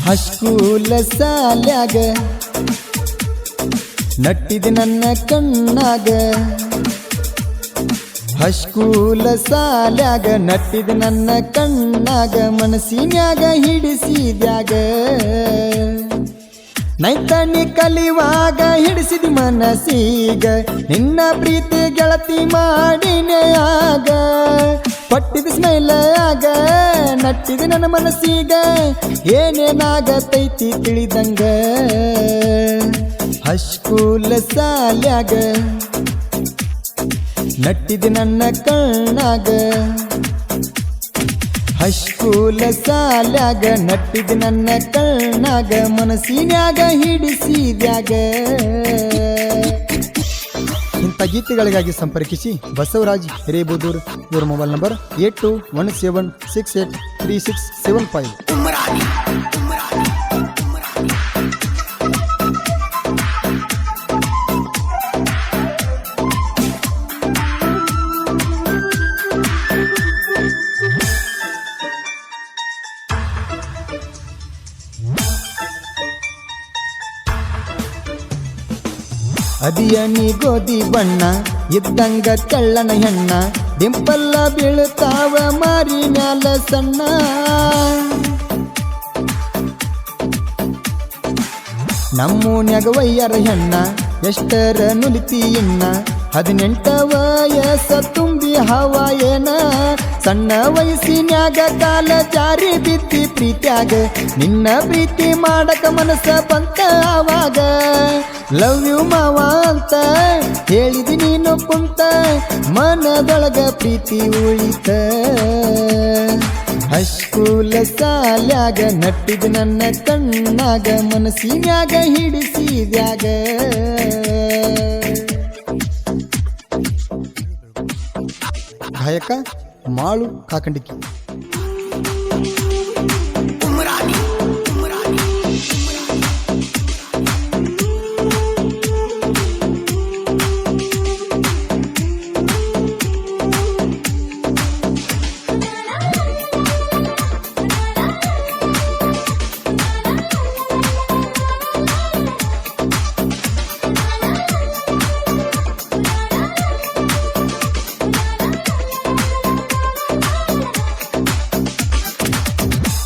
ಹೈಸ್ಕೂಲ ಸಾಲ್ಯಾಗ ನಟ್ಟಿದ ನನ್ನ ಕಣ್ಣಾಗ ಹೈಸ್ಕೂಲ ಸಾಲ್ಯಾಗ ನಟ್ಟಿದ ನನ್ನ ಕಣ್ಣಾಗ ಮನಸ್ಸಿನ್ಯಾಗ ಹಿಡಿಸಿದ್ಯಾಗ ನೈತನಿ ಕಲಿವಾಗ ಹಿಡಿಸಿದ ಮನಸ್ಸೀಗ ನಿನ್ನ ಪ್ರೀತಿ ಗೆಳತಿ ಮಾಡಿನೆಯಾಗ ಪಟ್ಟಿದ ಸ್ಮೈಲಾಗ ನಟ್ಟಿದ ನನ್ನ ಮನಸ್ಸೀಗ ಏನೇನಾಗತೈತಿ ತಿಳಿದಂಗ ಹೈಸ್ಕೂಲ ಸಾಲ್ಯಾಗ ನಟ್ಟಿದ ನನ್ನ ಕಣ್ಣಾಗ ಹೈಸ್ಕೂಲ ಸಾಲ್ಯಾಗ ನಟ್ಟಿದ ನನ್ನ ಕಣ್ಣಾಗ ಮನಸ್ಸಿನ್ಯಾಗ ಹಿಡಿಸಿದ್ಯಾಗ. ಇಂಥ ಗೀತೆಗಳಿಗಾಗಿ ಸಂಪರ್ಕಿಸಿ ಬಸವರಾಜ್ ಹಿರೇಬುದೂರ್. ಇವರ ಮೊಬೈಲ್ ನಂಬರ್ 8217683675. ಅದಿಯನಿ ಗೋಧಿ ಬಣ್ಣ ಇದ್ದಂಗ ಕಳ್ಳನ ಹೆಣ್ಣ ಡಿಂಪಲ್ಲ ಬೀಳ್ತಾವ ಮಾರಿ ಮ್ಯಾಲ ಸಣ್ಣ ನಮ್ಮೂನ್ಯಾಗ ವಯ್ಯರ ಹೆಣ್ಣ ಎಷ್ಟರ ನುಲಿತಿ ಇನ್ನ 18 ವಯಸ್ಸ ತುಂಬಿ ಹವಾಯೇನ ಸಣ್ಣ ವಯಸ್ಸಿನ್ಯಾಗ ಕಾಲ ಜಾರಿ ಬಿದ್ದಿ ಪ್ರೀತ್ಯಾಗ ನಿನ್ನ ಪ್ರೀತಿ ಮಾಡಕ ಮನಸ್ಸ ಬಂತ ಆವಾಗ ಲವ್ ಯು ಮಾವ ಅಂತ ಹೇಳಿದಿ ನೀನು ಕುಂತ ಮನದೊಳಗ ಪ್ರೀತಿ ಉಳಿತ ಹೈಸ್ಕೂಲ ಸಾಲ್ಯಾಗ ನಟ್ಟಿದ ನನ್ನ ಕಣ್ಣಾಗ ಮನಸ್ಸಿನ್ಯಾಗ ಹಿಡಿಸಿದ್ಯಾಗ. ಗಾಯಕ ಮಾಳು ಕಾಕಂಡಿಕಿ.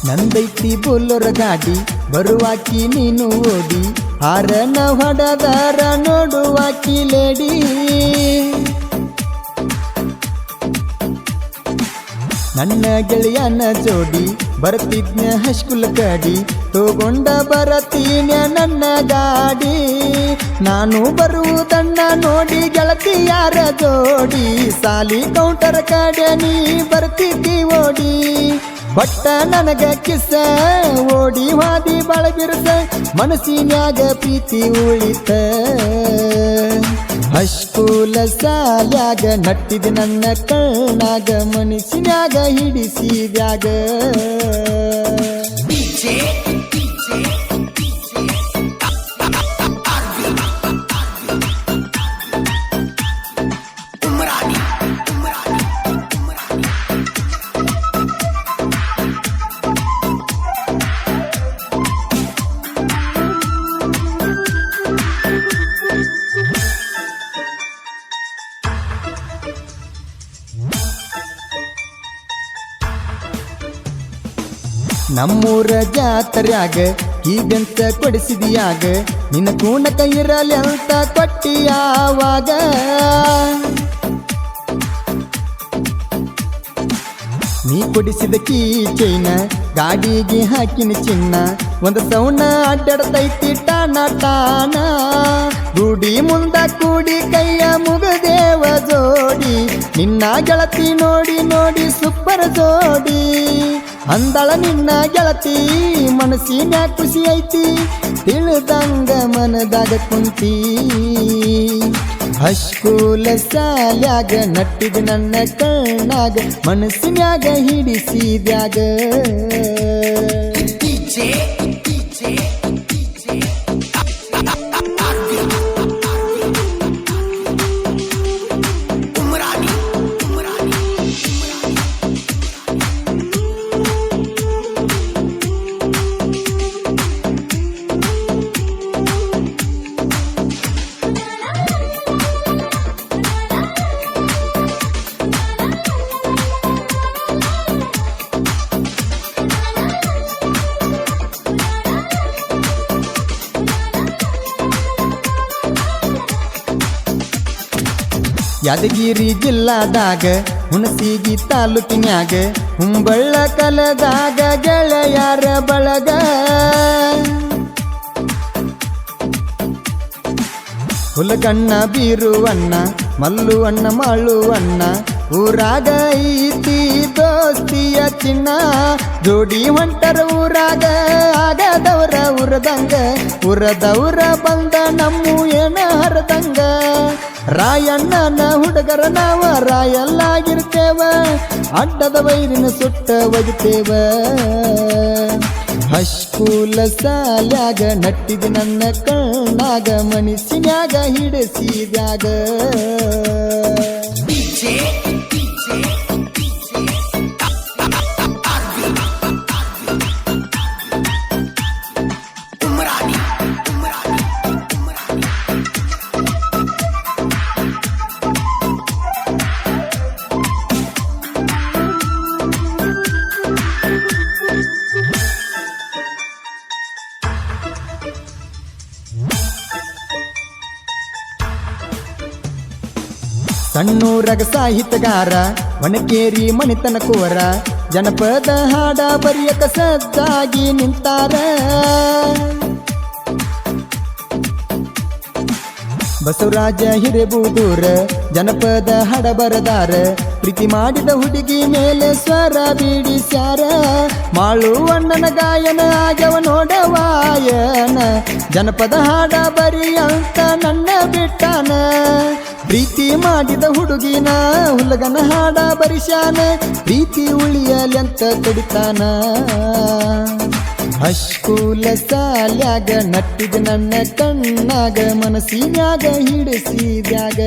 ನಂದೈತಿ ಬೊಲ್ಲೊರ ಗಾಡಿ ಬರುವಾಕಿ ನೀನು ಓಡಿ ಹಾರನ ಹೊಡದಾರ ನೋಡುವಾಕಿ ಲೇಡಿ ನನ್ನ ಗೆಳೆಯನ ಜೋಡಿ ಬರ್ತಿದ್ನ ಹೈಸ್ಕೂಲ್ ಕಡಿ ತಗೊಂಡ ಬರತೀನ ನನ್ನ ಗಾಡಿ ನಾನು ಬರುವುದನ್ನ ನೋಡಿ ಗೆಳತಿ ಯಾರ ಜೋಡಿ ಸಾಲಿ ಕೌಂಟರ್ ಕಡೆ ನೀ ಬರ್ತಿದ್ದಿ ಓಡಿ ಬಟ್ಟ ನನಗ ಕಿಸ ಓಡಿ ಹಾದಿ ಬಾಳ ಬಿರುಸ ಮನಸ್ಸಿನ್ಯಾಗ ಪ್ರೀತಿ ಉಳಿತ ಹೈಸ್ಕೂಲ ಸಾಲ್ಯಾಗ ನಟ್ಟಿದ ನನ್ನ ಕಣ್ಣಾಗ ಮನಸ್ಸಿನ್ಯಾಗ ಹಿಡಿಸಿದ್ಯಾಗ. ನಮ್ಮೂರ ಜಾತ್ರ್ಯಾಗ ಹೀಗಂತ ಕೊಡಿಸಿದ್ಯಾಗ ನಿನ್ನ ಕೂನಕ ಇರಲಿ ಅಂತ ಕೊಟ್ಟಿಯಾವಾಗ ನೀ ಕೊಡಿಸಿದ ಕೀ ಚೈನ ಗಾಡಿಗೆ ಹಾಕಿನ ಚಿನ್ನ ಒಂದು ಸೌನ ಅಡ್ಡಾಡ್ತೈತಿ ಟಾನ ಟಾನ ಗುಡಿ ಮುಂದ ಕೂಡಿ ಕೈಯ ಮುಗದೇವ ಜೋಡಿ ನಿನ್ನ ಗೆಳತಿ ನೋಡಿ ನೋಡಿ ಸೂಪರ್ ಜೋಡಿ ಅಂದಳ ನಿನ್ನ ಗೆಳತಿ ಮನಸ್ಸಿನ್ಯಾಗ ಖುಷಿ ಐತಿ ತಿಳಿದಂಗ ಮನದಾಗ ಕುಂತಿ ಹೈಸ್ಕೂಲ ಶಾಲ್ಯಾಗ ನಟ್ಟಿದ ನನ್ನ ಕಣ್ಣಾಗ ಮನಸ್ಸಿನ್ಯಾಗ ಹಿಡಿಸಿದ್ಯಾಗ ಯಾದಗಿರಿ ಜಿಲ್ಲಾದಾಗ ಹುಣಸಿಗಿ ತಾಲೂಕಿನ್ಯಾಗ ಹುಂಬಳ್ಳ ಕಲದಾಗ ಗೆಳೆಯರ ಬಳಗ ಹುಲಗಣ್ಣ ಬೀರುವಣ್ಣ ಮಲ್ಲುವಣ್ಣ ಮಾಳುವಣ್ಣ ಊರಾಗ ಐತಿ ದೋಸ್ತಿಯ ಚಿನ್ನ ಜೋಡಿ ಹೊಂಟರ ಊರಾಗ ಆಗದವರ ಉರದವರ ಬಂದ ನಮ್ಮ ಏನ ಹರದಂಗ ರಾಯಣ್ಣನ ಹುಡುಗರ ನಾವ ರಾಯಲ್ಲಾಗಿರ್ತೇವ ಅಡ್ಡದ ವೈರಿನ ಸುಟ್ಟ ಒಗಿತೇವ ಹೈಸ್ಕೂಲ ಶಾಲ್ಯಾಗ ನಟ್ಟಿದ ನನ್ನ ಕಣ್ಣಾಗ ಮನಸ್ಸಿನ್ಯಾಗ ಹಿಡಿಸಿದ್ಯಾಗ ಸಣ್ಣೂರಗ ಸಾಹಿತ್ಯಗಾರ ವನಕೇರಿ ಮಣಿತನ ಕೋರ ಜನಪದ ಹಾಡ ಬರಿಯಕ ಸಜ್ಜಾಗಿ ನಿಂತಾರ ಬಸವರಾಜ ಹಿರೇಬೂದೂರ ಜನಪದ ಹಾಡ ಬರದಾರ ಪ್ರೀತಿ ಮಾಡಿದ ಹುಡುಗಿ ಮೇಲೆ ಸ್ವರ ಬಿಡಿಸ್ಯಾರ ಮಾಳುವಣ್ಣನ ಗಾಯನ ಆಗ್ಯವ ನೋಡವಾಯನ ಜನಪದ ಹಾಡ ಬರಿ ಅಂತ ನನ್ನ ಬಿಟ್ಟಾನ ಪ್ರೀತಿ ಮಾಡಿದ ಹುಡುಗಿನ ಹುಲಗನ ಹಾಡ ಬರಿಸ್ಯಾನ ಪ್ರೀತಿ ಉಳಿಯಲೆಂತ ಕಡಿತಾನ ಹೈಸ್ಕೂಲ ಶಾಲ್ಯಾಗ ನಟ್ಟಿದ ನನ್ನ ಕಣ್ಣಾಗ ಮನಸ್ಸಿನ್ಯಾಗ ಹಿಡಿಸಿದ್ಯಾಗ